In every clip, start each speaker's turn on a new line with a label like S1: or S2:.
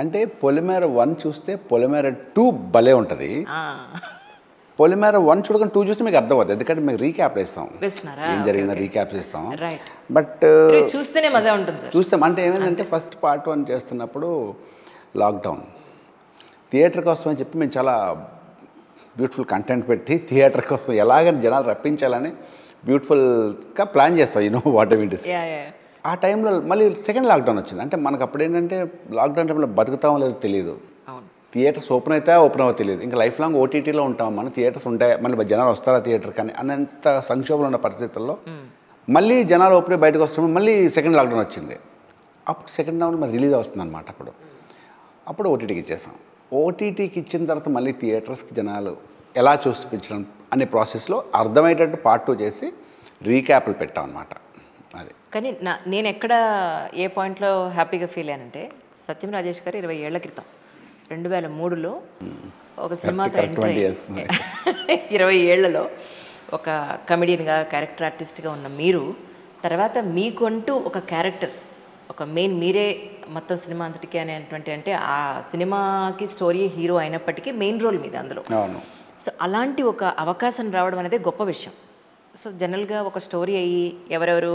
S1: అంటే పొలిమేర 1 చూస్తే పొలిమేర 2 భలే ఉంటుంది. పొలిమేర 1 చూడకుండా 2 చూస్తే మీకు అర్థమవుతుంది, ఎందుకంటే మీకు రీక్యాప్ ఇస్తాం, ఏం జరిగిందో రీక్యాప్స్ ఇస్తాం. బట్
S2: చూస్తేనే మజా ఉంటుంది సార్.
S1: చూస్తాం అంటే ఏమైందంటే ఫస్ట్ పార్ట్ 1 చేస్తున్నప్పుడు లాక్డౌన్, థియేటర్ కోసం అని చెప్పి మేము చాలా బ్యూటిఫుల్ కంటెంట్ పెట్టి థియేటర్ కోసం ఎలాగని జనాలు రప్పించాలని బ్యూటిఫుల్గా ప్లాన్ చేస్తాం, వాట్ ఎవర్ ఇట్ ఇస్. ఆ టైంలో మళ్ళీ సెకండ్ లాక్డౌన్ వచ్చింది. అంటే మనకు అప్పుడు ఏంటంటే లాక్డౌన్ టైంలో బతుకుతామో లేదో తెలియదు, థియేటర్స్ ఓపెన్ ఓపెన్ అవ్వో తెలియదు, ఇంకా లైఫ్ లాంగ్ ఓటీటీలో ఉంటాం, మన థియేటర్స్ ఉంటాయి, మళ్ళీ జనాలు వస్తారా థియేటర్ కానీ అన్నంత సంక్షోభంలో ఉన్న పరిస్థితుల్లో మళ్ళీ జనాలు ఓపెన్ బయటకు వస్తున్నప్పుడు మళ్ళీ సెకండ్ లాక్డౌన్ వచ్చింది. అప్పుడు సెకండ్ లాక్డౌన్ మరి రిలీజ్ అవుతుంది అనమాట. అప్పుడు ఓటీటీకి ఇచ్చేసాం. ఓటీటీకి ఇచ్చిన తర్వాత మళ్ళీ థియేటర్స్కి జనాలు ఎలా చూపించడం అనే ప్రాసెస్లో అర్థమయ్యేటట్టు పార్ట్ 2 చేసి రీక్యాప్లు పెట్టాం అనమాట. అది
S2: కానీ నేను ఎక్కడ ఏ పాయింట్లో హ్యాపీగా ఫీల్ అయ్యానంటే, సత్యం రాజేష్ గారు 20 ఏళ్ల క్రితం 2003లో ఒక సినిమాతో ఎంట్రీ 20 ఏళ్లలో ఒక కమెడియన్గా క్యారెక్టర్ ఆర్టిస్ట్గా ఉన్న మీరు తర్వాత మీకంటూ ఒక క్యారెక్టర్, ఒక మెయిన్ మీరే మొత్తం సినిమా అంతటికి అనేటువంటి, అంటే ఆ సినిమాకి స్టోరీ హీరో అయినప్పటికీ మెయిన్ రోల్ మీద అందులో. సో అలాంటి ఒక అవకాశం రావడం అనేది గొప్ప విషయం. సో జనరల్గా ఒక స్టోరీ అయ్యి ఎవరెవరు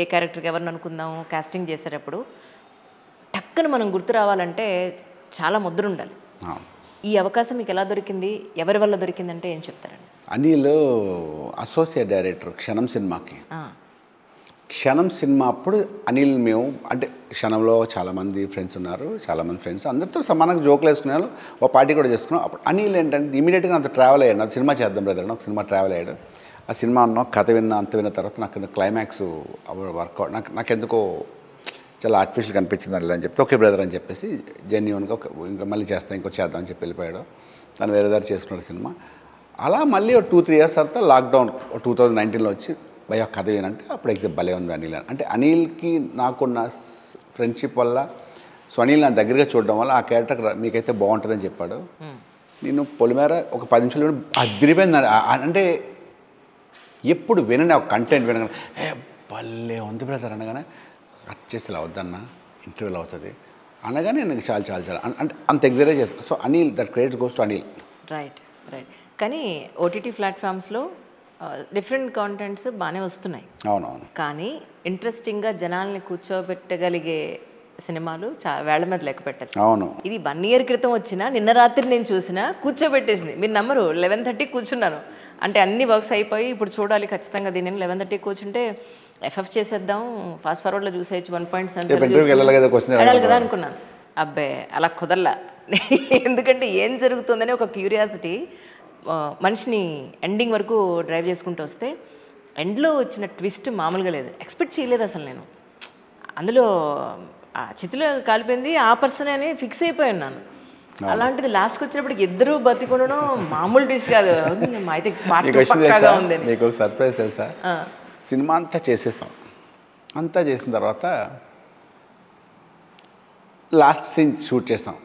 S2: ఏ క్యారెక్టర్కి ఎవరిని అనుకుందాం కాస్టింగ్ చేసేటప్పుడు టక్కున మనం గుర్తు రావాలంటే చాలా ముద్ర ఉండాలి. ఈ అవకాశం మీకు ఎలా దొరికింది, ఎవరి వల్ల దొరికిందంటే ఏం చెప్తారండి?
S1: అనిల్ అసోసియేట్ డైరెక్టర్ క్షణం సినిమాకి. క్షణం సినిమా అప్పుడు అనిల్ మేము అంటే క్షణంలో చాలామంది ఫ్రెండ్స్ ఉన్నారు, చాలామంది ఫ్రెండ్స్ అందరితో సమానంగా జోకులు వేసుకున్నాను, ఒక పార్టీ కూడా చేసుకున్నాం. అప్పుడు అనిల్ ఏంటంటే ఇమీడియట్గా అంత ట్రావెల్ అయ్యాడు, నాకు సినిమా చేద్దాం బ్రదర్, ఒక సినిమా ట్రావెల్ అయ్యాడు. ఆ సినిమా అన్న కథ అంత విన్న తర్వాత నాకు క్లైమాక్స్ వర్కౌట్ నాకెందుకో చాలా ఆర్టిఫిషియల్ కనిపించింది అని చెప్తే ఓకే బ్రదర్ అని చెప్పేసి జెన్యూన్గా ఇంకా మళ్ళీ చేస్తాను ఇంకోటి చేద్దాం అని చెప్పి వెళ్ళిపోయాడు. తను వేరే దారి చేసుకున్నాడు సినిమా. అలా మళ్ళీ ఒక 2-3 ఇయర్స్ తర్వాత లాక్డౌన్ 2019లో వచ్చి భయ కథ ఏనంటే అప్పుడు ఎగ్జామ్ భలే ఉంది అనిల్ అంటే అనిల్కి నాకున్న ఫ్రెండ్షిప్ వల్ల, సో అనిల్ నా దగ్గరగా చూడడం వల్ల ఆ క్యారెక్టర్ మీకైతే బాగుంటుందని చెప్పాడు. నేను పొలిమేర ఒక 10 నిమిషాలు అదిరిపోయింది. అంటే ఎప్పుడు వినని ఒక కంటెంట్ వినగానే భలే ఉంది బ్రదర్ అనగానే కట్ చేసి ఇలా వద్దన్నా ఇంటర్వ్యూలో అవుతుంది అనగానే నేను చాలా అంటే అంత ఎగ్జైట్ చేస్తాను. So Anil that credit goes to Anil.
S2: Right. కానీ ఓటీటీ ప్లాట్ఫామ్స్లో డిఫరెంట్ కాంటెంట్స్ బాగానే వస్తున్నాయి.
S1: అవునవును.
S2: కానీ ఇంట్రెస్టింగ్గా జనాల్ని కూర్చోబెట్టగలిగే సినిమాలు వేళ్ల మీద లెక్క పెట్టదు.
S1: అవును.
S2: ఇది 1 ఇయర్ క్రితం వచ్చిన నిన్న రాత్రి నేను చూసినా కూర్చోబెట్టేసింది. మీరు నమ్మరు, 11:30 కూర్చున్నాను, అంటే అన్ని వర్క్స్ అయిపోయి ఇప్పుడు చూడాలి ఖచ్చితంగా దీన్ని. 11:30 కూర్చుంటే ఎఫ్ఎఫ్ చేసేద్దాం, ఫాస్ట్ ఫార్వర్డ్లో చూసేయచ్చు, 1.7 వెళ్ళాలి కదా అనుకున్నాను. అబ్బే అలా కుదరలా. ఎందుకంటే ఏం జరుగుతుందని ఒక క్యూరియాసిటీ మనిషిని ఎండింగ్ వరకు డ్రైవ్ చేసుకుంటూ వస్తే ఎండ్లో వచ్చిన ట్విస్ట్ మామూలుగా లేదు, ఎక్స్పెక్ట్ చేయలేదు అసలు నేను. అందులో ఆ చితిలో కాలిపోయింది ఆ పర్సన్ అని ఫిక్స్ అయిపోయాను నేను. అలాంటిది లాస్ట్కి వచ్చినప్పటికి ఇద్దరు బతికుండడం మామూలు డిష్ కాదు. అయితే పక్కాగా ఉంది.
S1: మీకు ఒక సర్ప్రైజ్ తెలుసా? సినిమా అంతా చేసేసాం, అంతా చేసిన తర్వాత లాస్ట్ సీన్ షూట్ చేసాం.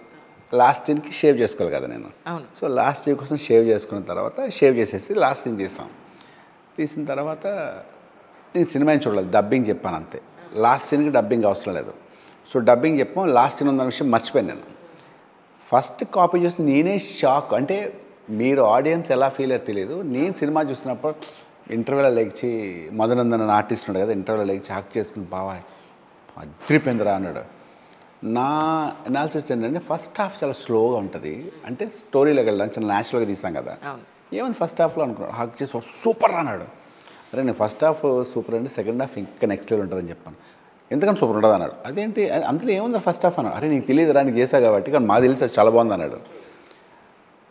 S1: లాస్ట్ సీన్కి షేవ్ చేసుకోవాలి కదా నేను. సో లాస్ట్ సీన్ కోసం షేవ్ చేసుకున్న తర్వాత షేవ్ చేసేసి లాస్ట్ సీన్ తీసిన తర్వాత నేను సినిమా చూడలేదు, డబ్బింగ్ చెప్పాను అంతే. లాస్ట్ సీన్కి డబ్బింగ్ అవసరం లేదు. సో డబ్బింగ్ చెప్పాం, లాస్ట్ సీన్ ఉందన్న విషయం మర్చిపోయాను నేను. ఫస్ట్ కాపీ చూసి నేనే షాక్. అంటే మీరు ఆడియన్స్ ఎలా ఫీల్ అయ్యారు తెలియదు. నేను సినిమా చూసినప్పుడు ఇంటర్వ్యూలో లేచి మధునందన్ ఆర్టిస్ట్ ఉన్నాడు కదా, ఇంటర్వ్యూలో లేచి హాక్ చేసుకుని బావా అద్రిపోయిందిరా అన్నాడు. నా అనాలిసిస్ ఏంటంటే ఫస్ట్ హాఫ్ చాలా స్లోగా ఉంటుంది, అంటే స్టోరీలోకి వెళ్ళడానికి చాలా న్యాచురల్గా తీసాం కదా. ఏమైంది ఫస్ట్ హాఫ్లో అనుకున్నాడు, హాక్ చేసి సూపర్ అన్నాడు. అరే నేను ఫస్ట్ హాఫ్ సూపర్ అండి, సెకండ్ హాఫ్ ఇంకా నెక్స్ట్ లెవెల్ ఉంటుందని చెప్పాను. ఎందుకంటే సూపర్ ఉంటుంది అన్నాడు. అదేంటి అందులో ఏముంది ఫస్ట్ హాఫ్ అన్నాడు. అరే నీకు తెలియదు రా, నీకు చేశావు కాబట్టి, కానీ మాకు తెలిసి అది చాలా బాగుంది అన్నాడు.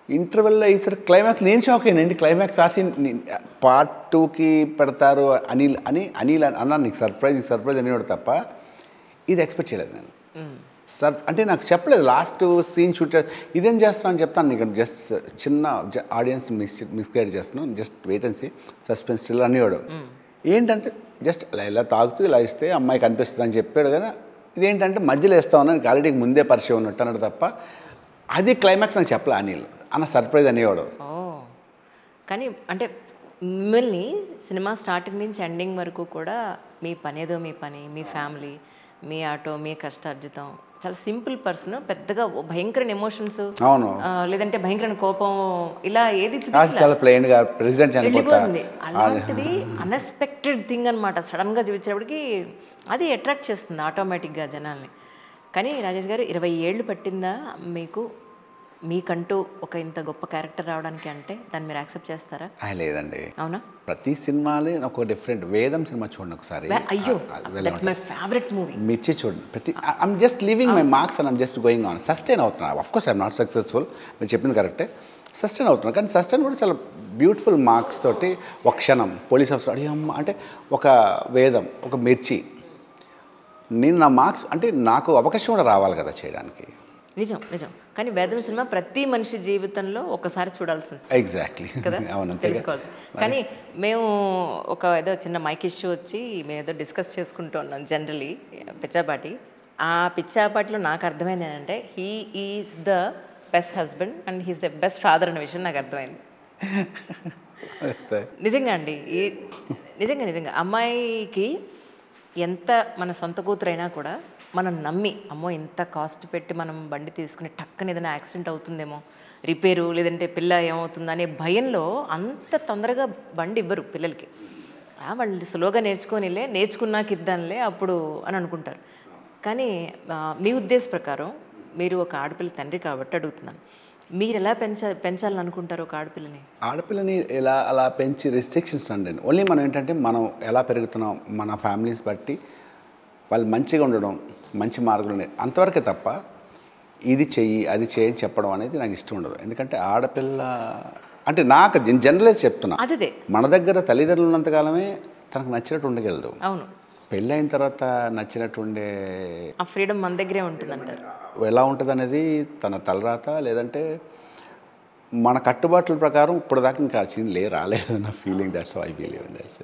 S1: ఇంటర్వెల్లో ఈసారి క్లైమాక్స్ నేను షాక్ అయ్యానండి. క్లైమాక్స్ ఆసి పార్ట్ 2కి పెడతారు అనిల్ అన్నాను. నీకు సర్ప్రైజ్ అనేవాడు తప్ప ఇది ఎక్స్పెక్ట్ చేయలేదు నేను. అంటే నాకు చెప్పలేదు లాస్ట్ సీన్ షూట్ ఇదేం చేస్తున్నాను అని చెప్తాను నీకు. జస్ట్ చిన్న ఆడియన్స్ మిస్గైడ్ చేస్తున్నాను, just wait and see, suspense thriller అనేవాడు. ఏంటంటే జస్ట్ ఇలా తాగుతూ ఇలా ఇస్తే అమ్మాయి కనిపిస్తుంది అని చెప్పాడు కదా. ఇదేంటంటే మధ్యలో వేస్తామని నాకు ఆల్రెడీ ముందే పరిచయం ఉన్నట్టు అన్నాడు తప్ప అది క్లైమాక్స్ నాకు చెప్పలే అనిల్ అన్న సర్ప్రైజ్ అనేవాడు.
S2: కానీ అంటే మిమ్మల్ని సినిమా స్టార్టింగ్ నుంచి ఎండింగ్ వరకు కూడా మీ పనేదో మీ పని, మీ ఫ్యామిలీ, మీ ఆటో, మీ కష్టార్జితం, చాలా సింపుల్ పర్సన్, పెద్దగా భయంకరమైన ఎమోషన్స్
S1: అవును
S2: లేదంటే భయంకరమైన కోపం ఇలా ఏది
S1: చాలా ప్లెయిన్గా ప్రెసిడెంట్
S2: వెళ్ళిపోతుంది. అలాంటిది అన్ఎక్స్పెక్టెడ్ థింగ్ అనమాట. సడన్గా చూపించేప్పటికి అది అట్రాక్ట్ చేస్తుంది ఆటోమేటిక్గా జనాల్ని. కానీ రాజేష్ గారు 20 ఏళ్ళు పట్టిందా మీకు మీకంటూ ఒక ఇంత గొప్ప క్యారెక్టర్ రావడానికి? అంటే దాన్ని మీరు యాక్సెప్ట్ చేస్తారా?
S1: లేదండి,
S2: అవునా?
S1: ప్రతి సినిమాలే ఒక డిఫరెంట్. వేదం సినిమా చూడండి ఒకసారి.
S2: అయ్యో, that's my favourite movie.
S1: Mirchi చూడండి. ప్రతి I'm just living my marks and I'm just going on. Sustain అవుతున్నా. Of course I'm not successful, మీరు చెప్పింది కరెక్టే. సస్టైన్ అవుతున్నాను, కానీ సస్టైన్ కూడా చాలా బ్యూటిఫుల్ మార్క్స్ తోటి. ఒక క్షణం పోలీస్ ఆఫీసర్ అడిగమ్మ అంటే ఒక వేదం, ఒక మిర్చి. నేను నా మార్క్స్ అంటే నాకు అవకాశం కూడా రావాలి కదా చేయడానికి.
S2: నిజం నిజం. కానీ వేదం సినిమా ప్రతి మనిషి జీవితంలో ఒకసారి చూడాల్సింది.
S1: ఎగ్జాక్ట్లీ
S2: కదా,
S1: అవును,
S2: తెలుసుకోవాలి. కానీ మేము ఒక ఏదో చిన్న మైక్ ఇష్యూ వచ్చి మేము ఏదో డిస్కస్ చేసుకుంటూ ఉన్నాం జనరలీ పిచ్చాపాటి. ఆ పిచ్చాపాటిలో నాకు అర్థమైంది ఏంటంటే he is the best husband and he's the best father అనే విషయం నాకు అర్థమైంది. నిజంగా అండి, నిజంగా నిజంగా అమ్మాయికి ఎంత మన సొంత కూతురైనా కూడా మనం నమ్మి, అమ్మో ఇంత కాస్ట్ పెట్టి మనం బండి తీసుకుని టక్కన ఏదైనా యాక్సిడెంట్ అవుతుందేమో, రిపేరు లేదంటే పిల్ల ఏమవుతుందో అనే భయంలో అంత తొందరగా బండి ఇవ్వరు పిల్లలకి. వాళ్ళు స్లోగా నేర్చుకున్నాక ఇద్దాంలే అప్పుడు అని అనుకుంటారు. కానీ మీ ఉద్దేశ ప్రకారం మీరు ఒక ఆడపిల్ల తండ్రి కాబట్టి అడుగుతున్నాను, మీరు ఎలా పెంచాలని అనుకుంటారు ఒక ఆడపిల్లని?
S1: ఆడపిల్లని ఎలా అలా పెంచి రిస్ట్రిక్షన్స్ అండి. ఓన్లీ మనం ఏంటంటే మనం ఎలా పెరుగుతున్నాం మన ఫ్యామిలీస్ బట్టి వాళ్ళు మంచిగా ఉండడం, మంచి మార్గంలో అంతవరకే తప్ప ఇది చెయ్యి అది చెయ్యి చెప్పడం అనేది నాకు ఇష్టం ఉండదు. ఎందుకంటే ఆడపిల్ల అంటే నాకు జనరలైజ్ చెప్తున్నా,
S2: అదే
S1: మన దగ్గర తల్లిదండ్రులు ఉన్నంతకాలమే తనకు నచ్చినట్టు ఉండగలదు.
S2: అవును,
S1: పెళ్ళైన తర్వాత నచ్చినట్టు ఉండే
S2: ఆ ఫ్రీడమ్ మన దగ్గరే ఉంటుందంటారు.
S1: ఎలా ఉంటుంది అనేది తన తలరాత, లేదంటే మన కట్టుబాట్ల ప్రకారం ఇప్పుడు దాకా ఇంకా రాలేదు నా feeling. That's how I believe in that's.